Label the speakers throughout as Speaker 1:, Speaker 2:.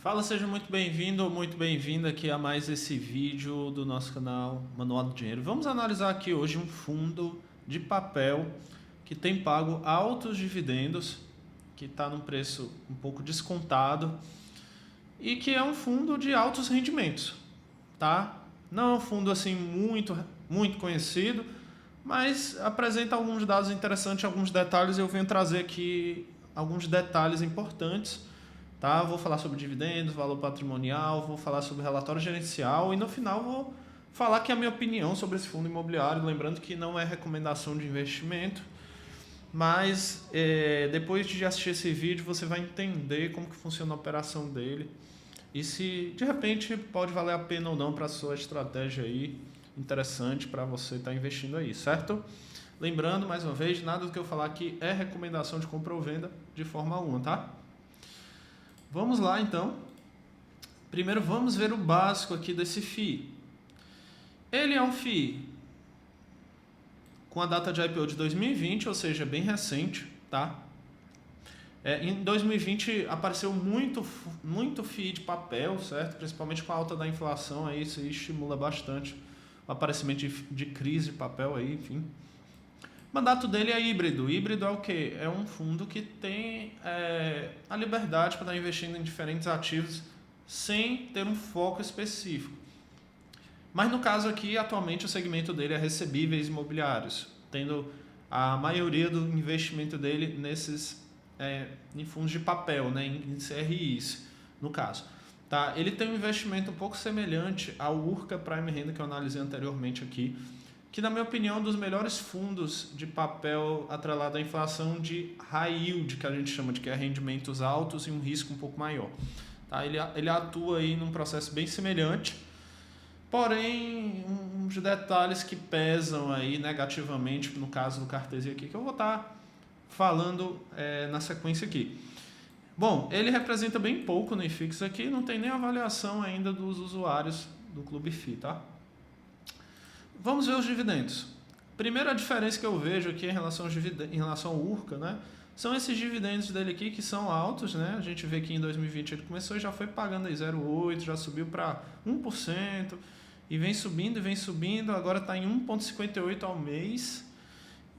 Speaker 1: Fala, seja muito bem-vindo ou muito bem-vinda aqui a mais esse vídeo do nosso canal Manual do Dinheiro. Vamos analisar aqui hoje um fundo de papel que tem pago altos dividendos, que está num preço um pouco descontado e que é um fundo de altos rendimentos, tá? Não é um fundo assim muito conhecido, mas apresenta alguns dados interessantes, alguns detalhes. Eu venho trazer aqui alguns detalhes importantes. Tá? Vou falar sobre dividendos, valor patrimonial, vou falar sobre relatório gerencial e no final vou falar que é a minha opinião sobre esse fundo imobiliário, lembrando que não é recomendação de investimento, mas depois de assistir esse vídeo você vai entender como que funciona a operação dele e se de repente pode valer a pena ou não para a sua estratégia aí, interessante para você estar investindo aí, certo? Lembrando, mais uma vez, nada do que eu falar aqui é recomendação de compra ou venda de forma alguma, tá? Vamos lá, então. Primeiro vamos ver o básico aqui desse FII. Ele é um FII com a data de IPO de 2020, ou seja, bem recente, tá? Em 2020 apareceu muito FII de papel, certo? Principalmente com a alta da inflação, aí isso estimula bastante o aparecimento de crise de papel aí, enfim. O mandato dele é híbrido. Híbrido é o quê? É um fundo que tem a liberdade para estar investindo em diferentes ativos sem ter um foco específico. Mas no caso aqui, atualmente, o segmento dele é recebíveis imobiliários, tendo a maioria do investimento dele em fundos de papel, né, em CRIs, no caso. Tá? Ele tem um investimento um pouco semelhante ao Urca Prime Renda, que eu analisei anteriormente aqui, que na minha opinião é um dos melhores fundos de papel atrelado à inflação de high yield, que a gente chama de que é rendimentos altos e um risco um pouco maior. Tá? Ele atua aí num processo bem semelhante, porém uns detalhes que pesam aí negativamente no caso do Cartesia aqui, que eu vou estar falando na sequência aqui. Bom, ele representa bem pouco no IFIX aqui, não tem nem avaliação ainda dos usuários do Clube FI, tá? Vamos ver os dividendos. Primeira diferença que eu vejo aqui em relação ao Urca, né, são esses dividendos dele aqui que são altos, né? A gente vê que em 2020 ele começou e já foi pagando aí 0,8, já subiu para 1% e vem subindo, agora está em 1,58 ao mês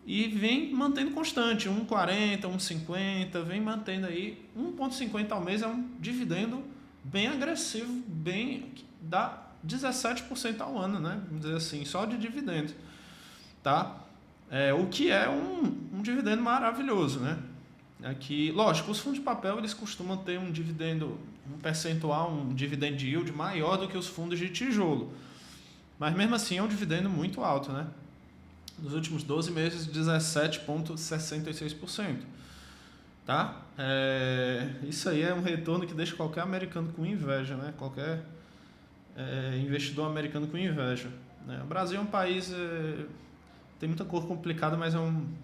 Speaker 1: e vem mantendo constante, 1,40, 1,50, vem mantendo aí 1,50 ao mês. É um dividendo bem agressivo, dá 17% ao ano, né? Vamos dizer assim, só de dividendo, tá? O que é um dividendo maravilhoso, né? Aqui, lógico, os fundos de papel eles costumam ter um dividendo, um percentual, um dividend yield maior do que os fundos de tijolo, mas mesmo assim é um dividendo muito alto, né? Nos últimos 12 meses, 17,66%, tá? Isso aí é um retorno que deixa qualquer americano com inveja, né? Qualquer investidor americano com inveja, né? O Brasil é um país tem muita cor complicada, mas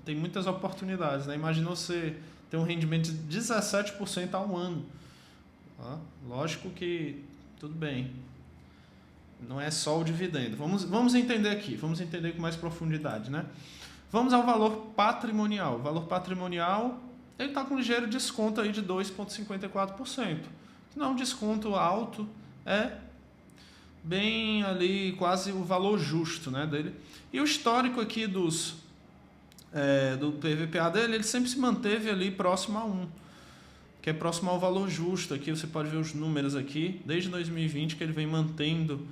Speaker 1: tem muitas oportunidades, né? Imagina você ter um rendimento de 17% ao ano, tá? Lógico que tudo bem, não é só o dividendo. Vamos entender aqui, vamos entender com mais profundidade, né? Vamos ao valor patrimonial. O valor patrimonial ele está com um ligeiro desconto aí de 2,54%. Não é um desconto alto, bem ali quase o valor justo, né, dele. E o histórico aqui do PVPA dele, ele sempre se manteve ali próximo a 1, que é próximo ao valor justo. Aqui você pode ver os números aqui, desde 2020 que ele vem mantendo.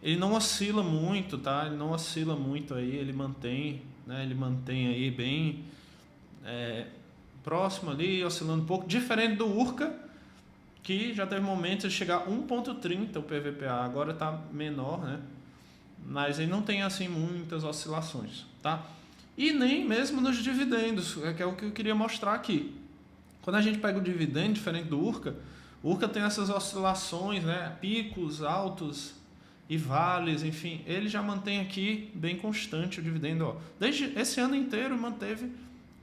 Speaker 1: Ele não oscila muito, tá? Ele não oscila muito aí, ele mantém, né? Ele mantém aí bem próximo ali, oscilando um pouco, diferente do Urca, que já teve momentos de chegar a 1,30 o PVPA, agora está menor, né? Mas ele não tem assim muitas oscilações, tá? E nem mesmo nos dividendos, que é o que eu queria mostrar aqui. Quando a gente pega o dividendo, diferente do Urca, o Urca tem essas oscilações, né? Picos, altos e vales, enfim, ele já mantém aqui bem constante o dividendo, ó. Desde esse ano inteiro manteve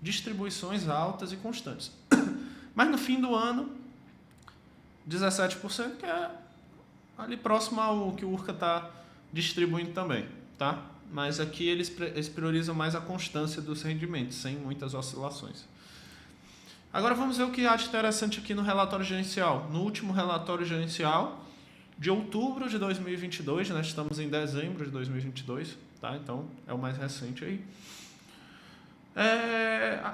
Speaker 1: distribuições altas e constantes. Mas no fim do ano, 17%, que é ali próximo ao que o Urca está distribuindo também, tá? Mas aqui eles priorizam mais a constância dos rendimentos, sem muitas oscilações. Agora vamos ver o que há de interessante aqui no relatório gerencial. No último relatório gerencial de outubro de 2022, né? Estamos em dezembro de 2022, tá? Então é o mais recente aí.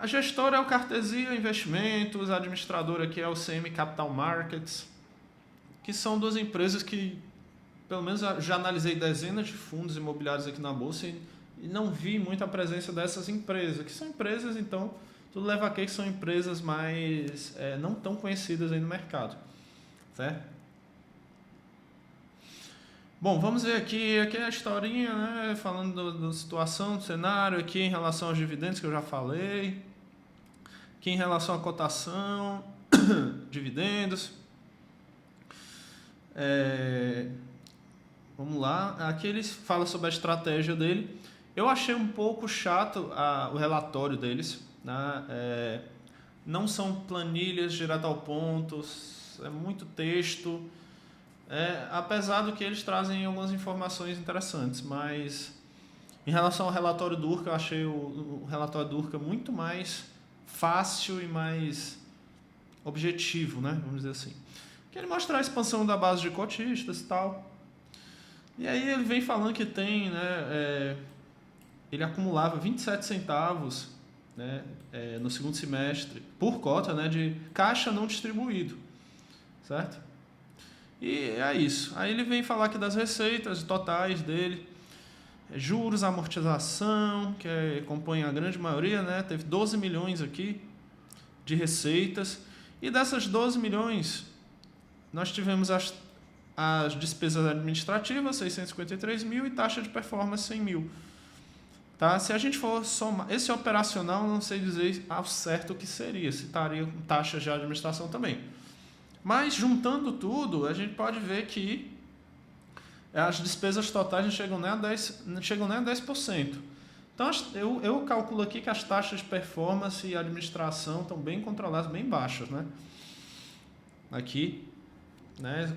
Speaker 1: A gestora é o Cartesia Investimentos, a administradora aqui é o CM Capital Markets, que são duas empresas que, pelo menos, já analisei dezenas de fundos imobiliários aqui na Bolsa e não vi muita presença dessas empresas, que são empresas, então, tudo leva a crer que são empresas mais não tão conhecidas aí no mercado, certo? Bom, vamos ver aqui é a historinha, né? Falando da situação, do cenário aqui em relação aos dividendos que eu já falei, aqui em relação à cotação, dividendos. Vamos lá, aqui ele fala sobre a estratégia dele. Eu achei um pouco chato o relatório deles, né? Não são planilhas direto ao ponto, é muito texto. Apesar do que eles trazem algumas informações interessantes, mas em relação ao relatório do Urca, eu achei o relatório do Urca muito mais fácil e mais objetivo, né? Vamos dizer assim. Que ele mostra a expansão da base de cotistas e tal. E aí ele vem falando que tem, né? Ele acumulava 27 centavos, né, no segundo semestre por cota, né, de caixa não distribuído, certo? E é isso. Aí ele vem falar aqui das receitas totais dele, juros, amortização, que compõe a grande maioria, né? Teve 12 milhões aqui de receitas. E dessas 12 milhões, nós tivemos as despesas administrativas, 653 mil, e taxa de performance, 100 mil. Tá? Se a gente for somar, esse operacional, não sei dizer ao certo o que seria, se estaria com taxas de administração também. Mas, juntando tudo, a gente pode ver que as despesas totais não chegam nem a 10%. Então, eu calculo aqui que as taxas de performance e administração estão bem controladas, bem baixas, né? Aqui, né?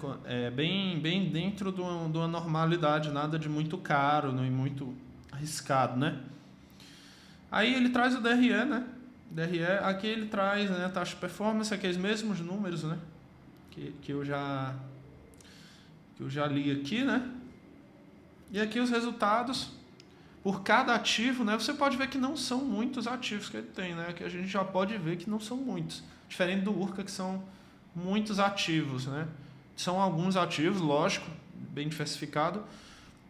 Speaker 1: Bem dentro de uma normalidade, nada de muito caro, nem muito arriscado, né? Aí ele traz o DRE, né? DRE, aqui ele traz, né, a taxa de performance, aqueles mesmos números, né? Que eu já li aqui, né? E aqui os resultados por cada ativo, né? Você pode ver que não são muitos ativos que ele tem, né? Que a gente já pode ver que não são muitos, diferente do Urca, que são muitos ativos, né? São alguns ativos, lógico, bem diversificado,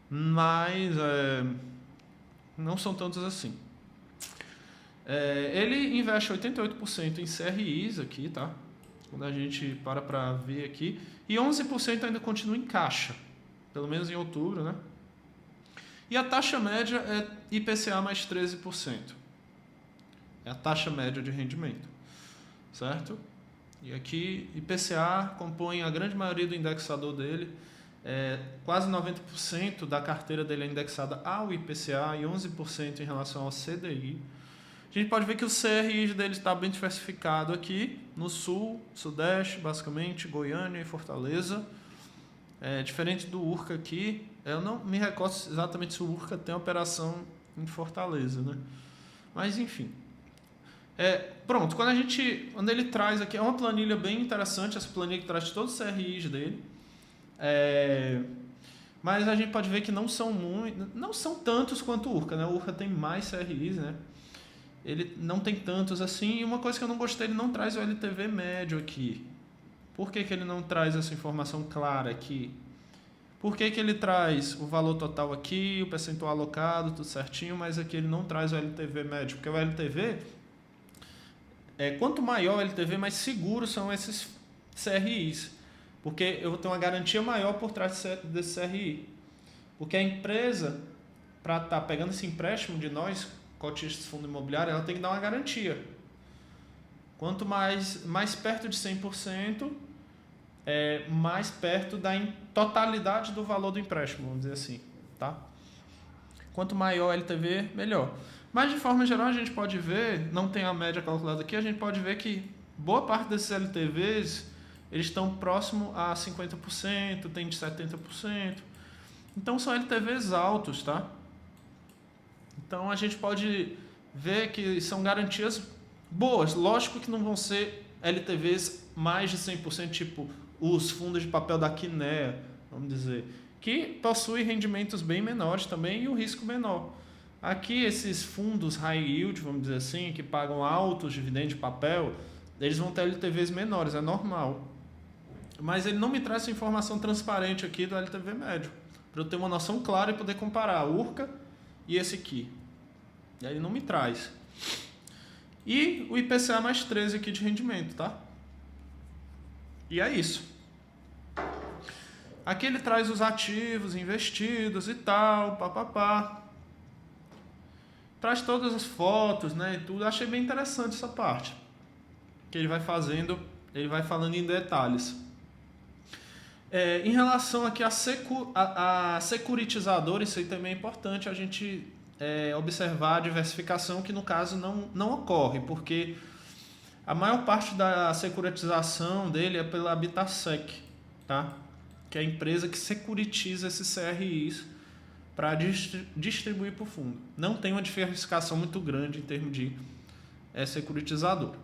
Speaker 1: mas não são tantos assim. Ele investe 88% em CRIs aqui, tá? Quando a gente para ver aqui, e 11% ainda continua em caixa, pelo menos em outubro, né? E a taxa média é IPCA mais 13%. É a taxa média de rendimento, certo? E aqui IPCA compõe a grande maioria do indexador dele, quase 90% da carteira dele é indexada ao IPCA e 11% em relação ao CDI. A gente pode ver que o CRI dele está bem diversificado aqui, no sul, sudeste, basicamente, Goiânia e Fortaleza. Diferente do Urca aqui, eu não me recordo exatamente se o Urca tem operação em Fortaleza, né? Mas, enfim. Pronto, quando ele traz aqui, é uma planilha bem interessante, essa planilha que traz todos os CRIs dele. Mas a gente pode ver que não são tantos quanto o Urca, né? O Urca tem mais CRIs, né? Ele não tem tantos assim. E uma coisa que eu não gostei, ele não traz o LTV médio aqui. Por que ele não traz essa informação clara aqui? Por que ele traz o valor total aqui, o percentual alocado, tudo certinho, mas aqui ele não traz o LTV médio? Porque o LTV, quanto maior o LTV, mais seguros são esses CRIs. Porque eu vou ter uma garantia maior por trás desse CRI. Porque a empresa, para estar pegando esse empréstimo de nós, cotistas de fundo imobiliário, ela tem que dar uma garantia. Quanto mais perto de 100%, mais perto da totalidade do valor do empréstimo, vamos dizer assim, tá? Quanto maior o LTV, melhor. Mas, de forma geral, a gente pode ver, não tem a média calculada aqui, a gente pode ver que boa parte desses LTVs, eles estão próximo a 50%, tem de 70%. Então, são LTVs altos, tá? Então, a gente pode ver que são garantias boas. Lógico que não vão ser LTVs mais de 100%, tipo os fundos de papel da Kinea, vamos dizer, que possuem rendimentos bem menores também e o risco menor. Aqui esses fundos high yield, vamos dizer assim, que pagam altos dividendos de papel, eles vão ter LTVs menores, é normal. Mas ele não me traz essa informação transparente aqui do LTV médio, para eu ter uma noção clara e poder comparar a Urca e esse aqui. E aí ele não me traz. E o IPCA mais 13 aqui de rendimento, tá? E é isso. Aqui ele traz os ativos investidos e tal, papapá. Traz todas as fotos, né, e tudo. Achei bem interessante essa parte. Que ele vai fazendo, ele vai falando em detalhes. Em relação aqui a securitizador, isso aí também é importante a gente observar a diversificação, que no caso não ocorre, porque a maior parte da securitização dele é pela Habitasec, tá? Que é a empresa que securitiza esses CRIs para distribuir para o fundo. Não tem uma diversificação muito grande em termos de securitizador.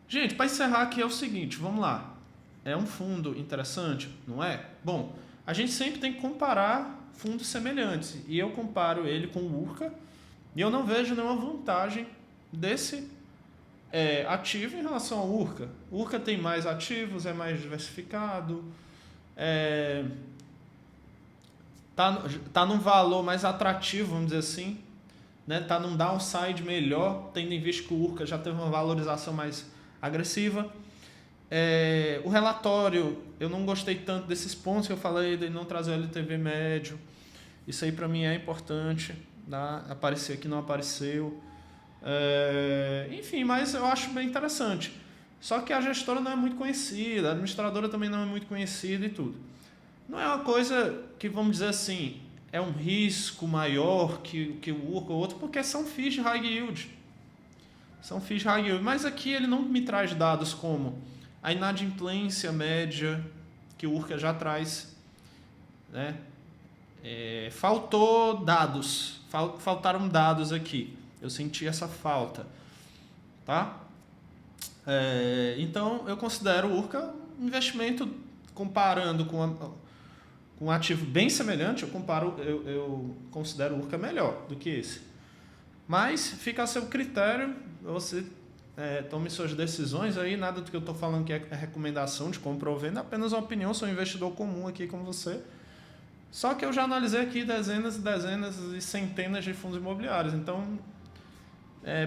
Speaker 1: Gente, para encerrar aqui é o seguinte, vamos lá. É um fundo interessante, não é? Bom, a gente sempre tem que comparar fundos semelhantes. E eu comparo ele com o Urca e eu não vejo nenhuma vantagem desse ativo em relação ao Urca. O Urca tem mais ativos, é mais diversificado, tá num valor mais atrativo, vamos dizer assim, né? Tá num downside melhor, tendo em vista que o Urca já teve uma valorização mais agressiva. O relatório, eu não gostei tanto desses pontos que eu falei, de não trazer o LTV médio. Isso aí para mim é importante, tá? Aparecer aqui, não apareceu. Enfim, mas eu acho bem interessante. Só que a gestora não é muito conhecida, a administradora também não é muito conhecida e tudo. Não é uma coisa que, vamos dizer assim, é um risco maior que o Urca ou outro, porque são FIIs de high yield. São FIIs de high yield. Mas aqui ele não me traz dados como a inadimplência média, que o Urca já traz, né? Faltou dados, faltaram dados aqui. Eu senti essa falta, tá? Então eu considero o Urca um investimento, comparando com um ativo bem semelhante, eu considero o Urca melhor do que esse. Mas fica a seu critério, você tome suas decisões aí, nada do que eu estou falando que é recomendação de compra ou venda, apenas uma opinião, sou um investidor comum aqui como você. Só que eu já analisei aqui dezenas e dezenas e centenas de fundos imobiliários, então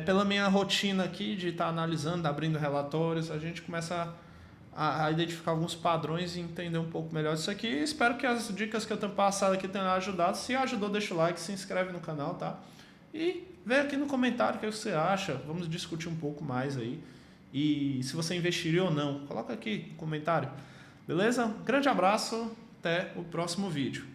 Speaker 1: pela minha rotina aqui de estar analisando, abrindo relatórios, a gente começa a identificar alguns padrões e entender um pouco melhor isso aqui. Espero que as dicas que eu tenho passado aqui tenham ajudado. Se ajudou, deixa o like, se inscreve no canal, tá? E vê aqui no comentário o que você acha. Vamos discutir um pouco mais aí. E se você investiria ou não, coloca aqui no comentário. Beleza? Grande abraço, até o próximo vídeo.